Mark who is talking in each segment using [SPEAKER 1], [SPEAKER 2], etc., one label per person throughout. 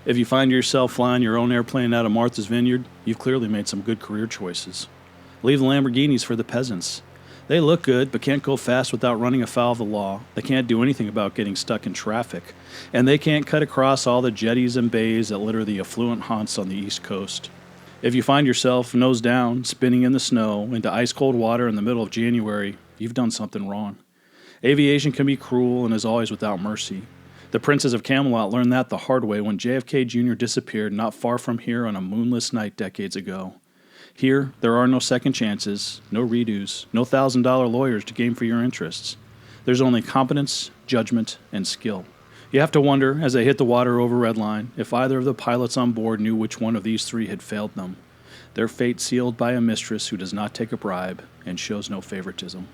[SPEAKER 1] If you find yourself flying your own airplane out of Martha's Vineyard, you've clearly made some good career choices. Leave the Lamborghinis for the peasants. They look good, but can't go fast without running afoul of the law. They can't do anything about getting stuck in traffic. And they can't cut across all the jetties and bays that litter the affluent haunts on the East Coast. If you find yourself, nose down, spinning in the snow, into ice-cold water in the middle of January, you've done something wrong. Aviation can be cruel and is always without mercy. The princes of Camelot learned that the hard way when JFK Jr. disappeared not far from here on a moonless night decades ago. Here, there are no second chances, no redos, no $1,000 lawyers to game for your interests. There's only competence, judgment, and skill. You have to wonder, as they hit the water over Redline, if either of the pilots on board knew which one of these three had failed them. Their fate sealed by a mistress who does not take a bribe and shows no favoritism.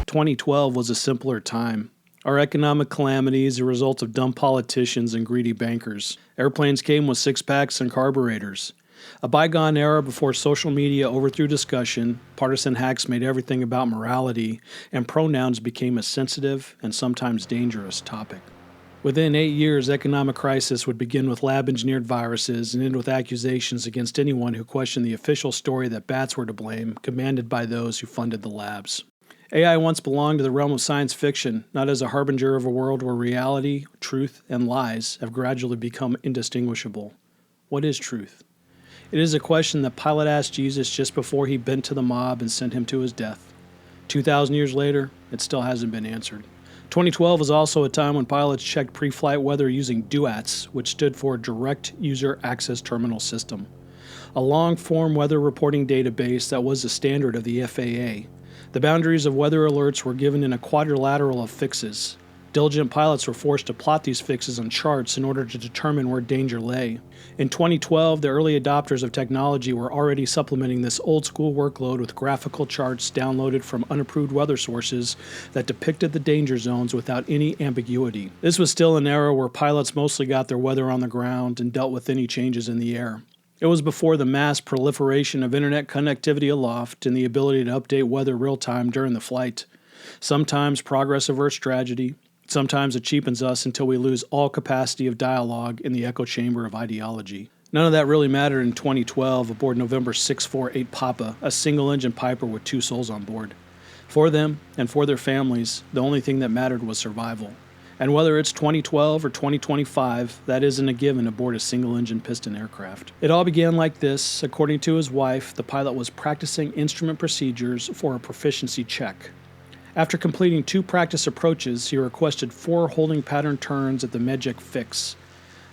[SPEAKER 1] 2012 was a simpler time. Our economic calamity is a result of dumb politicians and greedy bankers. Airplanes came with six-packs and carburetors. A bygone era before social media overthrew discussion, partisan hacks made everything about morality, and pronouns became a sensitive and sometimes dangerous topic. Within 8 years, economic crisis would begin with lab-engineered viruses and end with accusations against anyone who questioned the official story that bats were to blame, commanded by those who funded the labs. AI once belonged to the realm of science fiction, not as a harbinger of a world where reality, truth, and lies have gradually become indistinguishable. What is truth? It is a question that Pilate asked Jesus just before he bent to the mob and sent him to his death. 2,000 years later, it still hasn't been answered. 2012 was also a time when pilots checked pre-flight weather using DUATS, which stood for Direct User Access Terminal System, a long-form weather reporting database that was the standard of the FAA. The boundaries of weather alerts were given in a quadrilateral of fixes. Diligent pilots were forced to plot these fixes on charts in order to determine where danger lay. In 2012, the early adopters of technology were already supplementing this old-school workload with graphical charts downloaded from unapproved weather sources that depicted the danger zones without any ambiguity. This was still an era where pilots mostly got their weather on the ground and dealt with any changes in the air. It was before the mass proliferation of internet connectivity aloft and the ability to update weather real-time during the flight. Sometimes progress averts tragedy. Sometimes it cheapens us until we lose all capacity of dialogue in the echo chamber of ideology. None of that really mattered in 2012 aboard November 648 Papa, a single-engine Piper with 2 souls on board. For them and for their families, the only thing that mattered was survival. And whether it's 2012 or 2025, that isn't a given aboard a single-engine piston aircraft. It all began like this. According to his wife, the pilot was practicing instrument procedures for a proficiency check. After completing 2 practice approaches, he requested 4 holding pattern turns at the Medjec fix.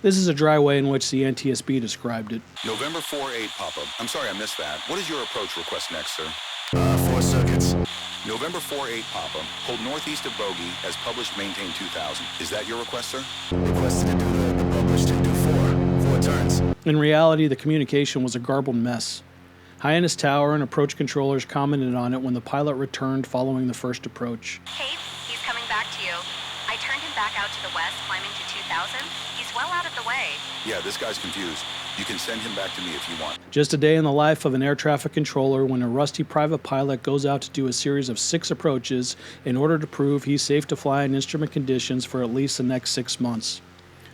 [SPEAKER 1] This is a dry way in which the NTSB described it.
[SPEAKER 2] November 4-8 Papa. I'm sorry I missed that. What is your approach request next, sir?
[SPEAKER 3] 4 circuits.
[SPEAKER 2] November 4-8 Papa. Hold northeast of Bogey as published maintain 2000. Is that your request, sir?
[SPEAKER 3] Requested to do the published to do 4 turns.
[SPEAKER 1] In reality, the communication was a garbled mess. Hyannis Tower and approach controllers commented on it when the pilot returned following the first approach.
[SPEAKER 4] Cape, he's coming back to you. I turned him back out to the west, climbing to 2000. He's well out of the way.
[SPEAKER 2] Yeah, this guy's confused. You can send him back to me if you want.
[SPEAKER 1] Just a day in the life of an air traffic controller when a rusty private pilot goes out to do a series of 6 approaches in order to prove he's safe to fly in instrument conditions for at least the next 6 months.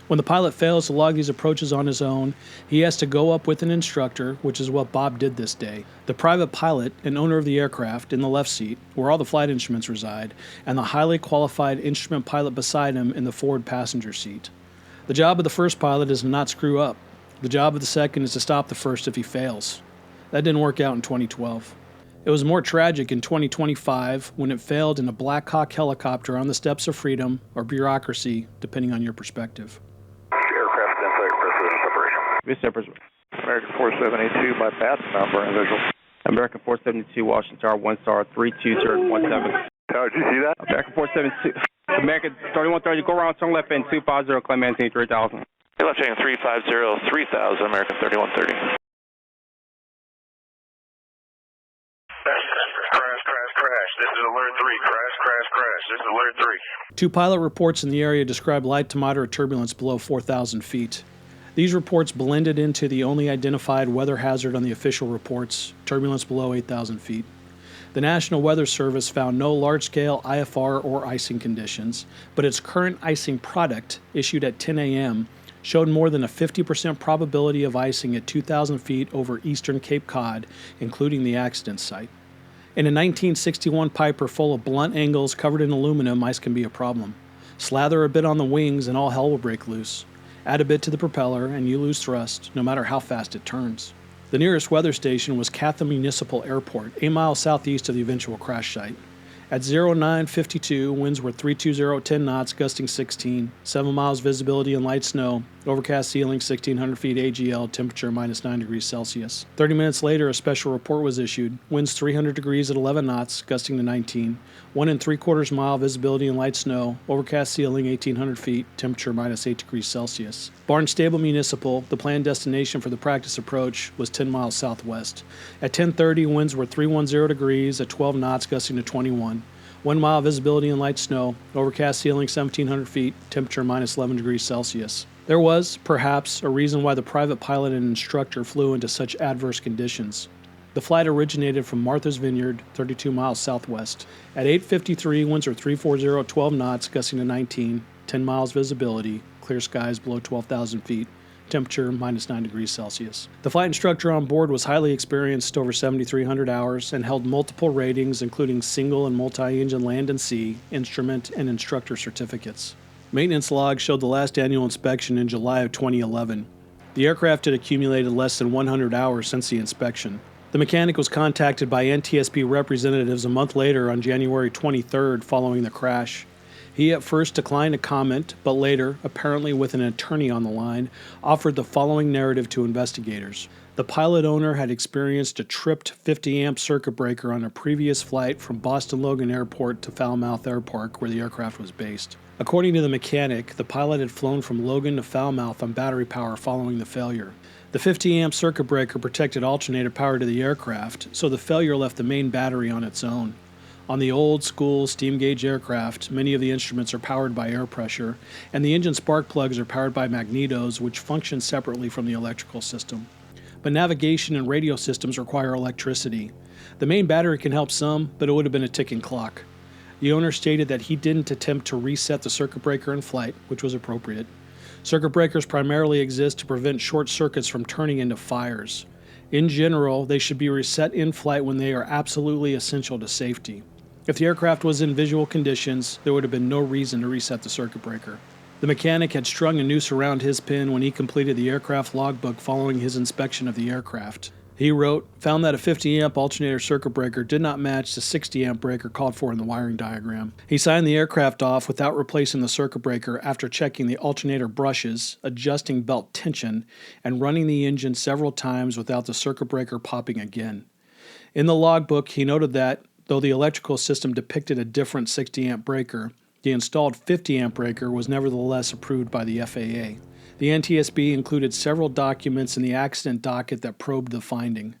[SPEAKER 1] When the pilot fails to log these approaches on his own, he has to go up with an instructor, which is what Bob did this day. The private pilot and owner of the aircraft in the left seat, where all the flight instruments reside, and the highly qualified instrument pilot beside him in the forward passenger seat. The job of the first pilot is to not screw up. The job of the second is to stop the first if he fails. That didn't work out in 2012. It was more tragic in 2025 when it failed in a Black Hawk helicopter on the steps of freedom or bureaucracy, depending on your perspective.
[SPEAKER 5] Aircraft in flight for separation. American 4782 by BATS, number and visual.
[SPEAKER 6] American 472 Washington Tower, 1 star, 32017.
[SPEAKER 5] Tower, did you see that?
[SPEAKER 6] American 472, American 3130, go around, turn left end 250, claim maintain 3000.
[SPEAKER 7] Hey, left hang 350, 3000, American 3130.
[SPEAKER 5] Crash. This is alert 3. Crash. This is alert 3.
[SPEAKER 1] 2 pilot reports in the area described light to moderate turbulence below 4,000 feet. These reports blended into the only identified weather hazard on the official reports, turbulence below 8,000 feet. The National Weather Service found no large-scale IFR or icing conditions, but its current icing product, issued at 10 a.m., showed more than a 50% probability of icing at 2,000 feet over eastern Cape Cod, including the accident site. In a 1961 Piper full of blunt angles covered in aluminum, ice can be a problem. Slather a bit on the wings and all hell will break loose. Add a bit to the propeller and you lose thrust, no matter how fast it turns. The nearest weather station was Catha Municipal Airport, 8 miles southeast of the eventual crash site. At 09:52, winds were 320 at 10 knots, gusting 16, 7 miles visibility and light snow, overcast ceiling, 1,600 feet AGL, temperature minus 9 degrees Celsius. 30 minutes later, a special report was issued, winds 300 degrees at 11 knots, gusting to 19, 1 3/4 mile visibility and light snow, overcast ceiling, 1,800 feet, temperature minus 8 degrees Celsius. Barnstable Municipal, the planned destination for the practice approach, was 10 miles southwest. At 10:30, winds were 310 degrees at 12 knots, gusting to 21. 1 mile visibility and light snow, overcast ceiling 1,700 feet, temperature minus 11 degrees Celsius. There was, perhaps, a reason why the private pilot and instructor flew into such adverse conditions. The flight originated from Martha's Vineyard, 32 miles southwest. At 8:53, winds were 340 at 12 knots, gusting to 19, 10 miles visibility, clear skies below 12,000 feet. Temperature minus 9 degrees Celsius. The flight instructor on board was highly experienced, over 7,300 hours, and held multiple ratings, including single and multi-engine land and sea, instrument, and instructor certificates. Maintenance logs showed the last annual inspection in July of 2011. The aircraft had accumulated less than 100 hours since the inspection. The mechanic was contacted by NTSB representatives a month later on January 23rd following the crash. He at first declined to comment, but later, apparently with an attorney on the line, offered the following narrative to investigators. The pilot owner had experienced a tripped 50-amp circuit breaker on a previous flight from Boston Logan Airport to Falmouth Airpark, where the aircraft was based. According to the mechanic, the pilot had flown from Logan to Falmouth on battery power following the failure. The 50-amp circuit breaker protected alternator power to the aircraft, so the failure left the main battery on its own. On the old-school steam gauge aircraft, many of the instruments are powered by air pressure, and the engine spark plugs are powered by magnetos, which function separately from the electrical system. But navigation and radio systems require electricity. The main battery can help some, but it would have been a ticking clock. The owner stated that he didn't attempt to reset the circuit breaker in flight, which was appropriate. Circuit breakers primarily exist to prevent short circuits from turning into fires. In general, they should be reset in flight when they are absolutely essential to safety. If the aircraft was in visual conditions, there would have been no reason to reset the circuit breaker. The mechanic had strung a noose around his pin when he completed the aircraft logbook following his inspection of the aircraft. He wrote, found that a 50-amp alternator circuit breaker did not match the 60-amp breaker called for in the wiring diagram. He signed the aircraft off without replacing the circuit breaker after checking the alternator brushes, adjusting belt tension, and running the engine several times without the circuit breaker popping again. In the logbook, he noted that, though the electrical system depicted a different 60-amp breaker, the installed 50-amp breaker was nevertheless approved by the FAA. The NTSB included several documents in the accident docket that probed the finding.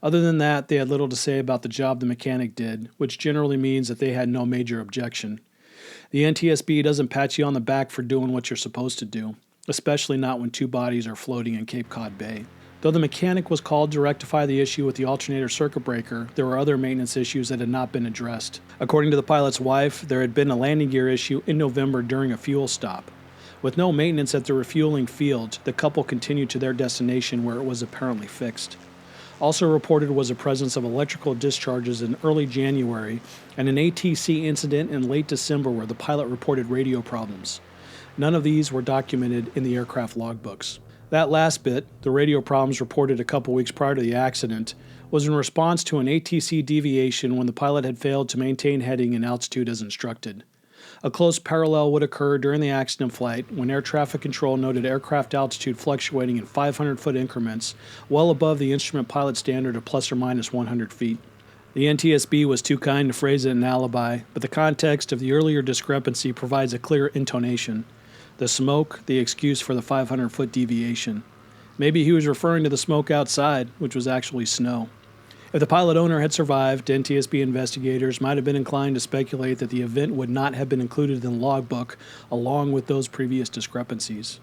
[SPEAKER 1] Other than that, they had little to say about the job the mechanic did, which generally means that they had no major objection. The NTSB doesn't pat you on the back for doing what you're supposed to do, especially not when two bodies are floating in Cape Cod Bay. Though the mechanic was called to rectify the issue with the alternator circuit breaker, there were other maintenance issues that had not been addressed. According to the pilot's wife, there had been a landing gear issue in November during a fuel stop. With no maintenance at the refueling field, the couple continued to their destination where it was apparently fixed. Also reported was the presence of electrical discharges in early January and an ATC incident in late December where the pilot reported radio problems. None of these were documented in the aircraft logbooks. That last bit, the radio problems reported a couple weeks prior to the accident, was in response to an ATC deviation when the pilot had failed to maintain heading and altitude as instructed. A close parallel would occur during the accident flight when air traffic control noted aircraft altitude fluctuating in 500-foot increments, well above the instrument pilot standard of plus or minus 100 feet. The NTSB was too kind to phrase it in an alibi, but the context of the earlier discrepancy provides a clear intonation. The smoke, the excuse for the 500-foot deviation. Maybe he was referring to the smoke outside, which was actually snow. If the pilot owner had survived, NTSB investigators might have been inclined to speculate that the event would not have been included in the logbook along with those previous discrepancies.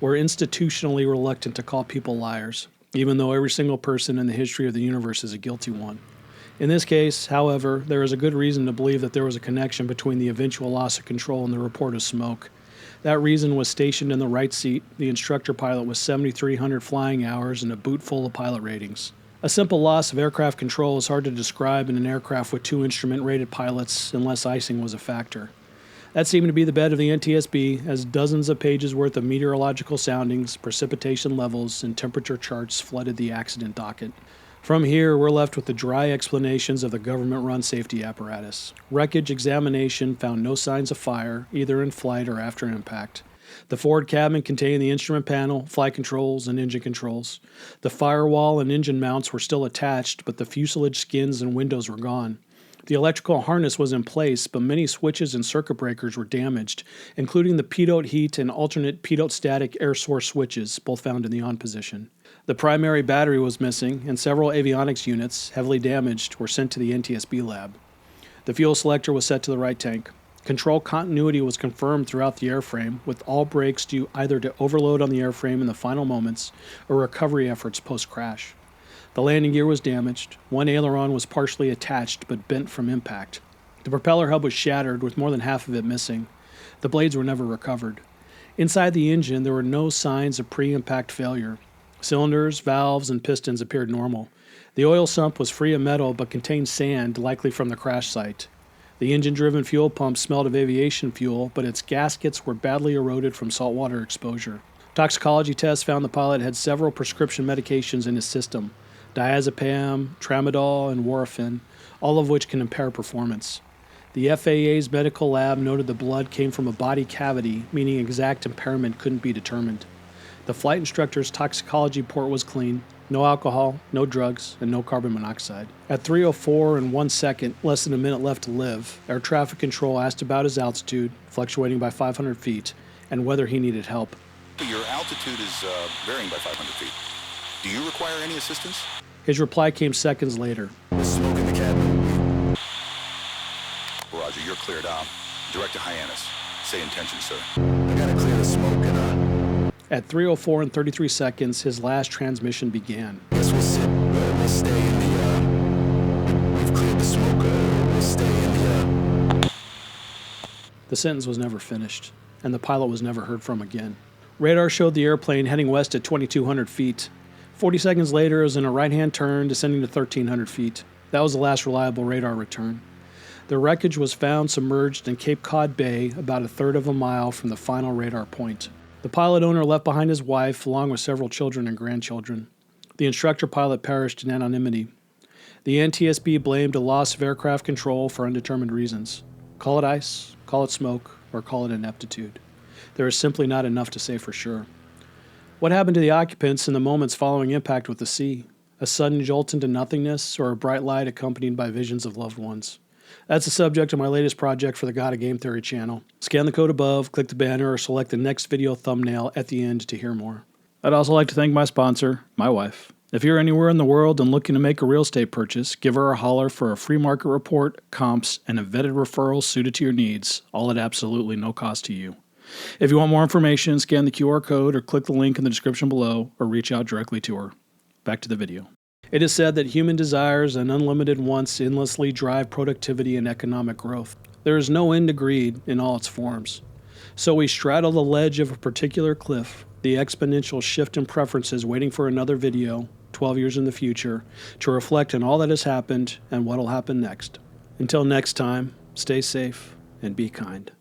[SPEAKER 1] We're institutionally reluctant to call people liars, even though every single person in the history of the universe is a guilty one. In this case, however, there is a good reason to believe that there was a connection between the eventual loss of control and the report of smoke. That reason was stationed in the right seat, the instructor pilot with 7,300 flying hours and a boot full of pilot ratings. A simple loss of aircraft control is hard to describe in an aircraft with 2 instrument-rated pilots unless icing was a factor. That seemed to be the bed of the NTSB, as dozens of pages worth of meteorological soundings, precipitation levels, and temperature charts flooded the accident docket. From here, we're left with the dry explanations of the government-run safety apparatus. Wreckage examination found no signs of fire, either in flight or after impact. The forward cabin contained the instrument panel, flight controls, and engine controls. The firewall and engine mounts were still attached, but the fuselage skins and windows were gone. The electrical harness was in place, but many switches and circuit breakers were damaged, including the pitot heat and alternate pitot static air source switches, both found in the on position. The primary battery was missing, and several avionics units, heavily damaged, were sent to the NTSB lab. The fuel selector was set to the right tank. Control continuity was confirmed throughout the airframe, with all brakes due either to overload on the airframe in the final moments or recovery efforts post-crash. The landing gear was damaged. One aileron was partially attached but bent from impact. The propeller hub was shattered, with more than half of it missing. The blades were never recovered. Inside the engine, there were no signs of pre-impact failure. Cylinders, valves, and pistons appeared normal. The oil sump was free of metal but contained sand, likely from the crash site. The engine-driven fuel pump smelled of aviation fuel, but its gaskets were badly eroded from saltwater exposure. Toxicology tests found the pilot had several prescription medications in his system: diazepam, tramadol, and warfarin, all of which can impair performance. The FAA's medical lab noted the blood came from a body cavity, meaning exact impairment couldn't be determined. The flight instructor's toxicology report was clean: no alcohol, no drugs, and no carbon monoxide. At 3:04 and 1 second, less than a minute left to live, air traffic control asked about his altitude, fluctuating by 500 feet, and whether he needed help.
[SPEAKER 2] Your altitude is varying by 500 feet. Do you require any assistance?
[SPEAKER 1] His reply came seconds later.
[SPEAKER 3] There's smoke in the cabin.
[SPEAKER 2] Roger, you're cleared out. Direct to Hyannis. Say intention, sir.
[SPEAKER 3] I gotta clear the smoke and
[SPEAKER 1] At 3:04 and 33 seconds, his last transmission began.
[SPEAKER 3] guess we'll sit, we'll stay in the, we've cleared the smoke, we'll stay in the,
[SPEAKER 1] The sentence was never finished, and the pilot was never heard from again. Radar showed the airplane heading west at 2,200 feet. 40 seconds later, it was in a right-hand turn, descending to 1,300 feet. That was the last reliable radar return. The wreckage was found submerged in Cape Cod Bay, about a third of a mile from the final radar point. The pilot owner left behind his wife, along with several children and grandchildren. The instructor pilot perished in anonymity. The NTSB blamed a loss of aircraft control for undetermined reasons. Call it ice, call it smoke, or call it ineptitude. There is simply not enough to say for sure. What happened to the occupants in the moments following impact with the sea? A sudden jolt into nothingness, or a bright light accompanied by visions of loved ones? That's the subject of my latest project for the God of Game Theory channel. Scan the code above, click the banner, or select the next video thumbnail at the end to hear more. I'd also like to thank my sponsor, my wife. If you're anywhere in the world and looking to make a real estate purchase, give her a holler for a free market report, comps, and a vetted referral suited to your needs, all at absolutely no cost to you. If you want more information, scan the QR code or click the link in the description below, or reach out directly to her. Back to the video. It is said that human desires and unlimited wants endlessly drive productivity and economic growth. There is no end to greed in all its forms. So we straddle the ledge of a particular cliff, the exponential shift in preferences waiting for another video, 12 years in the future, to reflect on all that has happened and what will happen next. Until next time, stay safe and be kind.